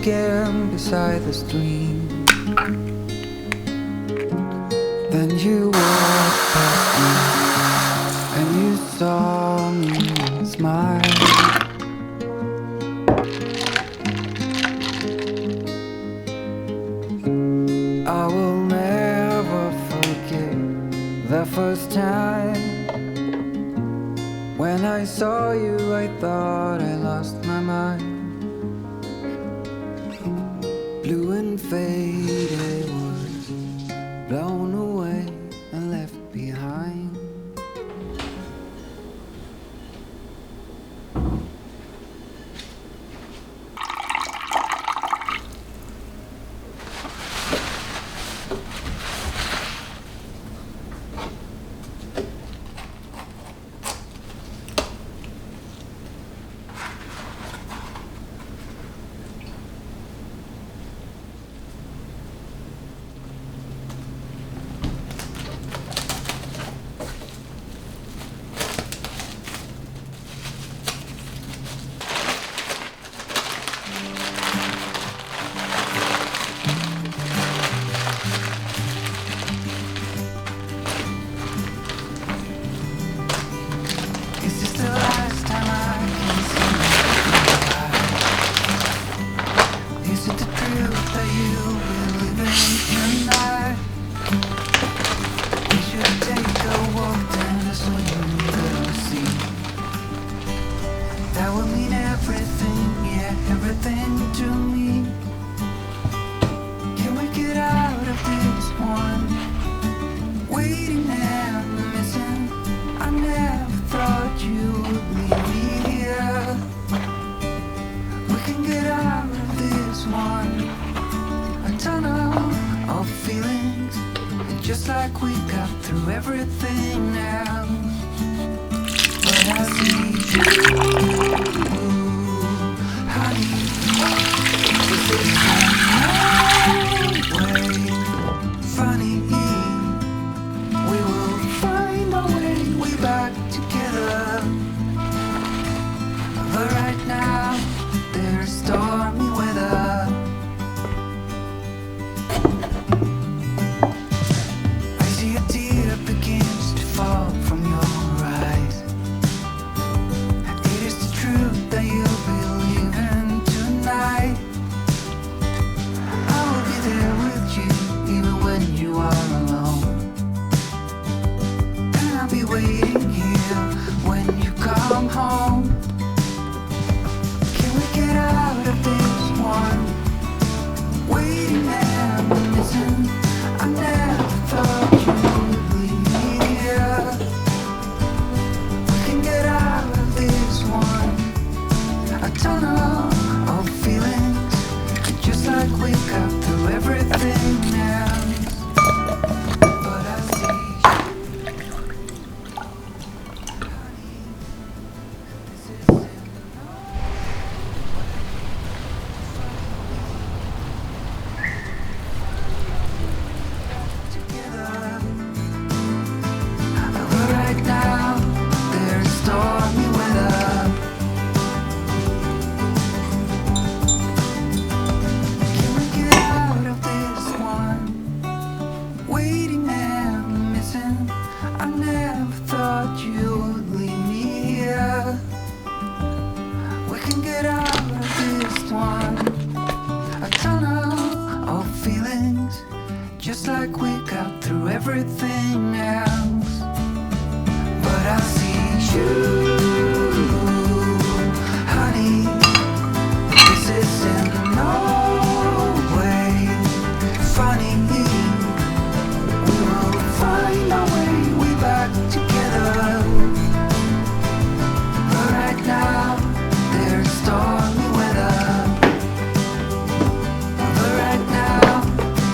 again beside the stream. Then you walked past me and you saw me smile. I will never forget the first time when I saw you. I thought I lost my mind. Blue and faded words blown away and left behind. Just like we got through everything now. But I see you, honey. This is no way funny. We will find our way back together. But right now, there's stormy weather. Waiting here when you come home. Can we get out of this one? Waiting and missing. I never thought you would leave me here. We can get out of this one. A tunnel of feelings, just like we got through everything else. But I see. I never thought you would leave me here. We can get out of this one. A tunnel of feelings, just like we got through everything else. But I see you, honey. This isn't no way funny. We will find our way back together. But right now, there's stormy weather. But right now,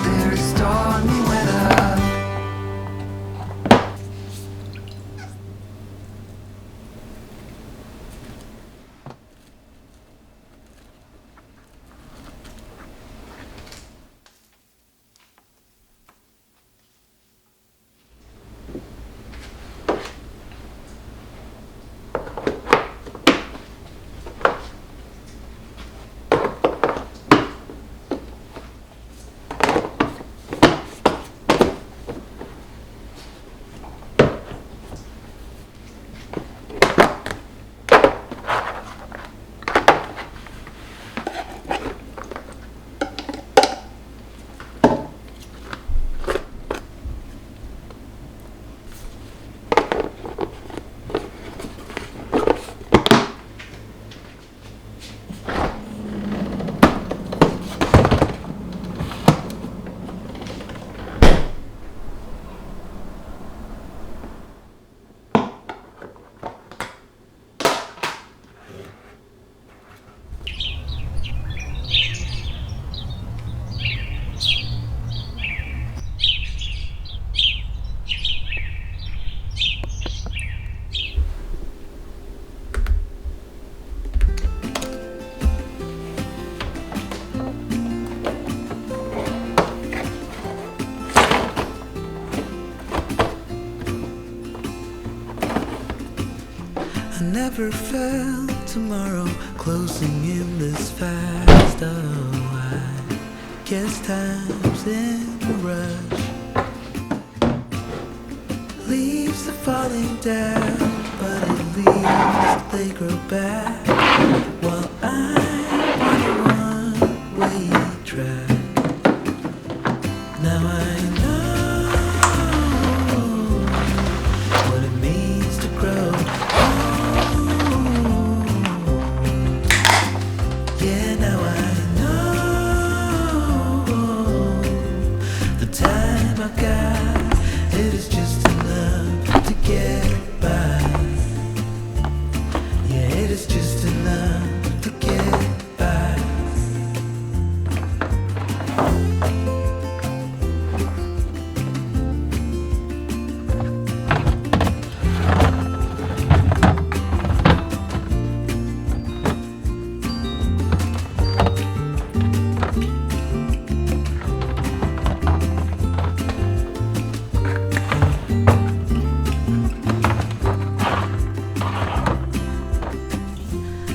there's stormy weather. never felt tomorrow closing in this fast. Oh, I guess time's in a rush. Leaves are falling down, but at least they grow back. While I'm on a one-way track. Now I know what it means to grow old. Yeah, now I know the time I got, it is just enough to get by. Yeah, it is just enough to get by.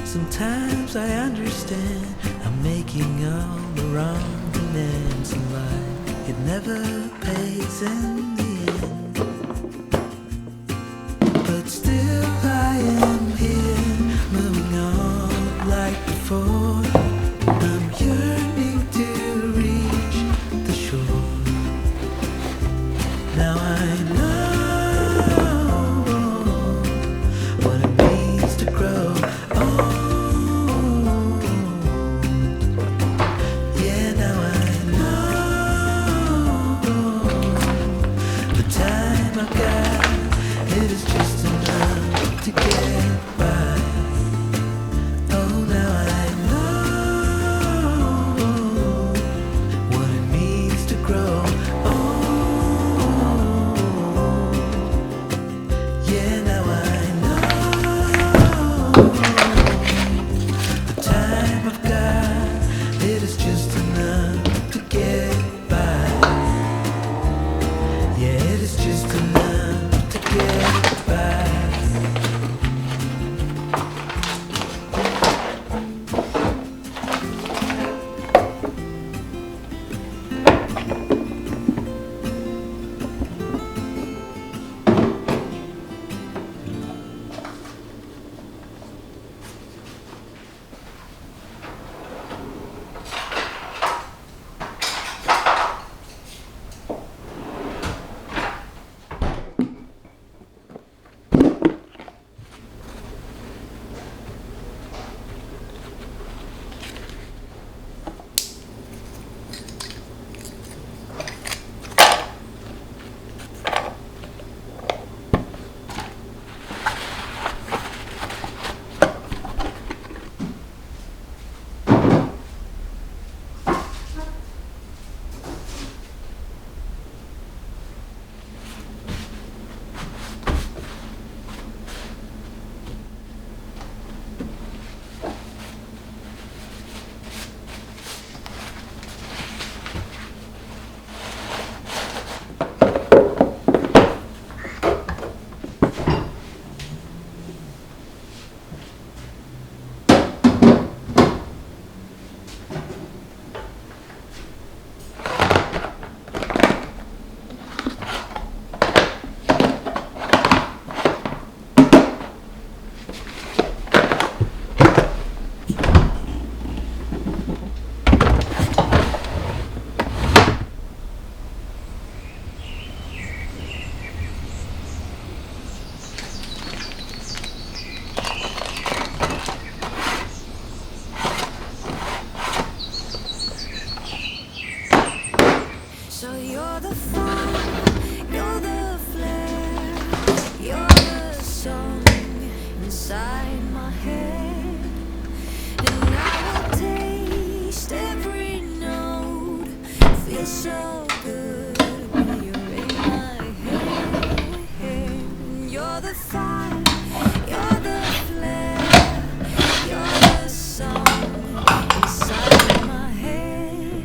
Sometimes I understand I'm making all the wrong demands in life. It never pays in the end, but still I am here, moving on like before. I'm yearning to reach the shore. Now I know what it means to grow old. It is just enough to get by. Oh, now I know what it means to grow old. Yeah, now I know the time I've got, it is just enough to get by. Yeah, it is just enough to get by. So you're the fire, you're the flare, you're the song inside my head. And I will taste every note, feel so good when you're in my head. You're the fire, you're the flare, you're the song inside my head.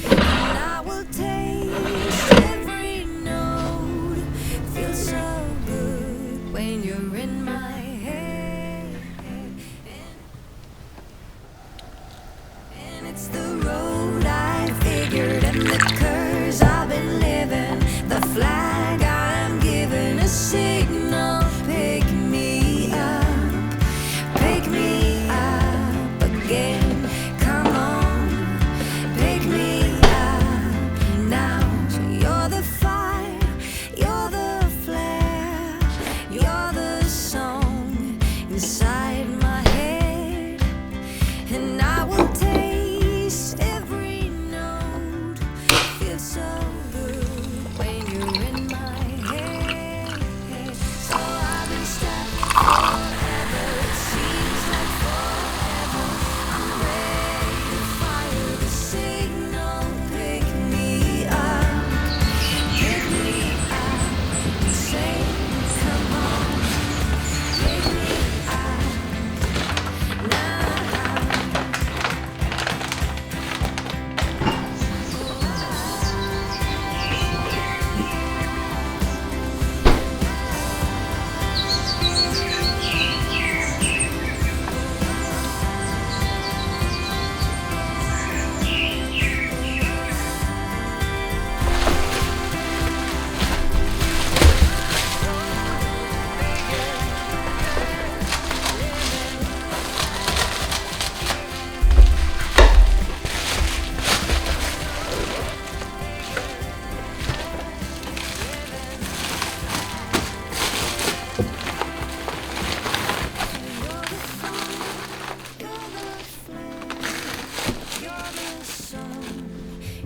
And I will taste every note, feel so good when you're in my head. feels so good when you're in my head. So I've been stuck forever. It seems like forever. I'm ready to fire the signal. Pick me up. Pick me up. And say, come on. Pick me up. Now.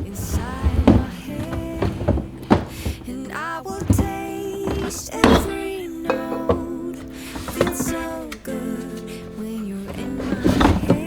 Inside my head, and I will taste every note. Feels so good when you're in my head.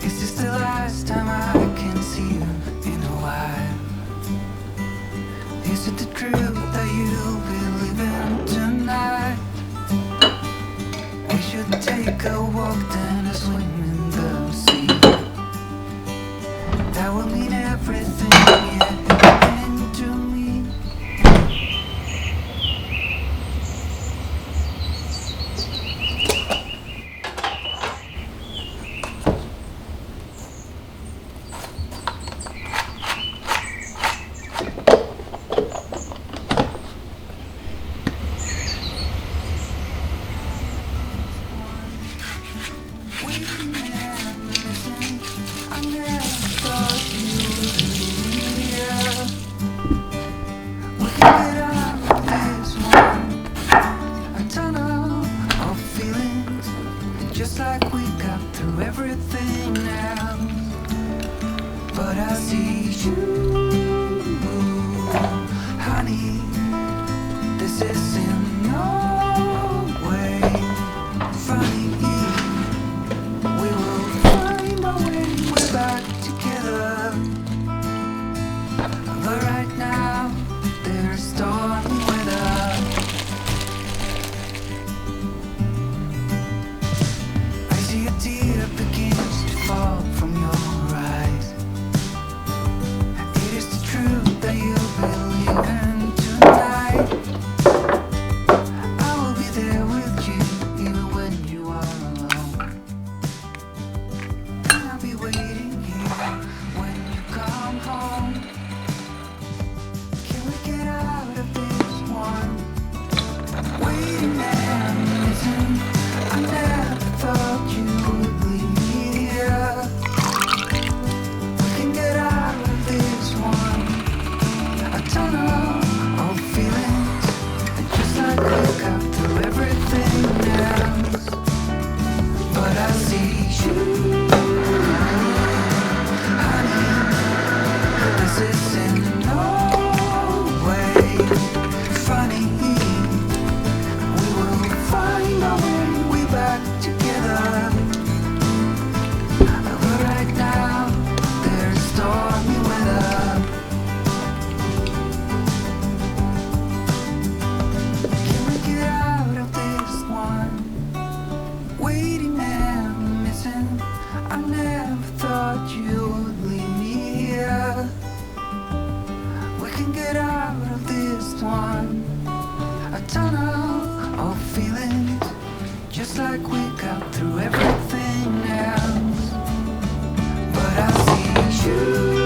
Is this the last time I can see you in a while? Is it the truth that you'll be leaving tonight? We should take a walk then a swim in the sea. That will mean everything, yeah, everything to me. Just like we got through everything now, but I see you, honey. This is in no way funny. We will find our way. We're back together, but right now there's stormy weather. tunnel of feelings, just like we got through everything else. But I see you.